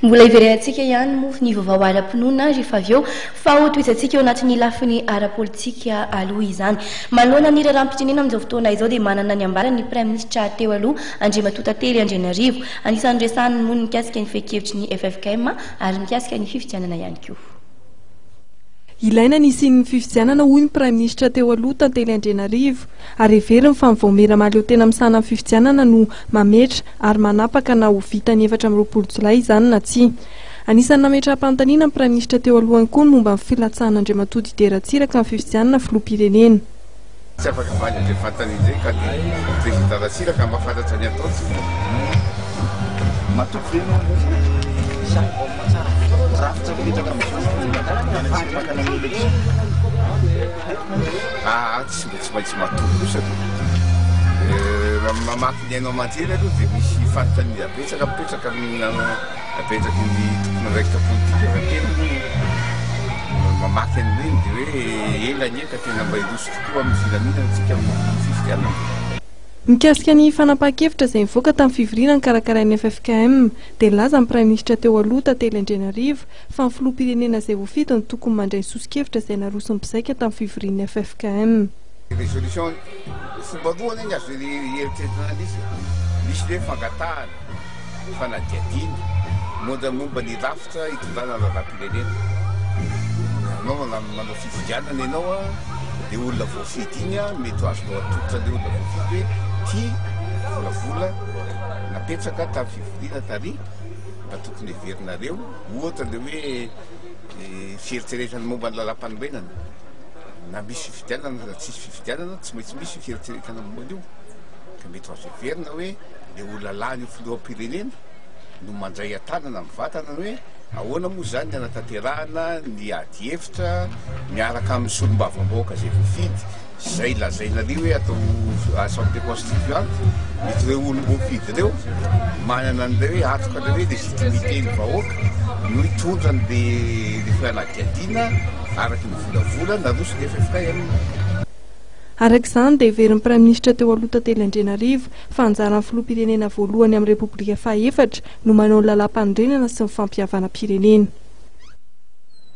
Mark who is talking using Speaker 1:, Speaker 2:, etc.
Speaker 1: Mbola iverentsika ihany moa ny vaovao ara-pinoana rehefa avy eo fa hotoizantsika eo anatin'ny lafiny ara-politika aloha izany. Manoloana ny raharaham-pirenena amin'izao fotoana izao dia manana ny ambara ny Prime Ministra teo aloha Andriamatoa Tantely Andrianarivo, anisan'ny resahany moa mikasika ny fehi-kevitry ny FFKM ary mikasika ny fifidianana ihany koa.
Speaker 2: Ilaina nisian'ny fifidianana hoy ny Prime Ministra teo aloha Tantely Andrianarivo ary heveriny fa mivao maleo tena misana ny fifidianana no mametra ary manapaka na ho vitany 4 Jolay izany na tsy. Anisan'ny nametra am-panontaniana ny Prime Ministra teo alohany koa ny momba ny filatsahan'ny Andriamatoa Dider Ratsiraka ny fifidianana filoham-pirenena.
Speaker 3: Tsy afaka valy andre fantan'izay ka ny Président Ratsiraka mahafantatra ny ataotsy. Matoky tsy maintsy matoky kosa mamaky ny hainao aman-jery aloha dia misy fanontaniana betsaka mipetraka apetraky ny tokony raikitra politika avakely mamaky an'ireny dia hoe ela ny eka tena mba iroso tokoa amin'ny filaminana antsika amin'ny fifidianana.
Speaker 2: Mikasika ny fanapahan-kevitra izay mivoaka tamin'ny fivoriana ny karakarain'ny FFKM dia laza ny Prime Ministra teo aloha Tantely Andrianarivo fa ny filoham-pirenena izay voafito ny tokony mandray ny sosi-kevitra izay naroso ny mpizaika tamin'ny fivorian'ny FFKM.
Speaker 3: Résolution fomba roany iny azo eritreretana izy misy hoe fangatahana fanadiadiana momba ny rafitra hitondrana raharaham-pirenena. Ianao manao fifidianana ianao dia olona voafidy iny mety azonao atotra ilay olona voafidy hoe ty volavola napetraka tamin'ny fivoriana tary mba tokony heverinareo ohatra le hoe fieritreretana momba ny lalam-panorenana na misy fifidianana na tsisy fifidianana tsy maintsy misy fieritreretana momba an'io ka mety azo heverina hoe le olona lany filoham-pirenena no mandray an-tanana mivatana hoe ahoana moa zany anatanterahana ny ady hevitra miaraka amin'ny solombavam-bahoaka izay voafidy zay lazainareo hoe atao assemblée constituante mety hoe olo voafidy ireo manana an'ilay hoe atoka le hoe légitimité ny vahoaka no hitondra le fianadiadiana araky ny volavola naroso ny FFKM.
Speaker 2: Araka izany dia heverin'ny Prime Ministra teo aloha Tantely Andrianarivo fa anjaran'ny filoham-pirenena voalohany amin'ny Repoblika faha-efatra no manao ny lalam-panorenana sy ny fampihavana pirenena.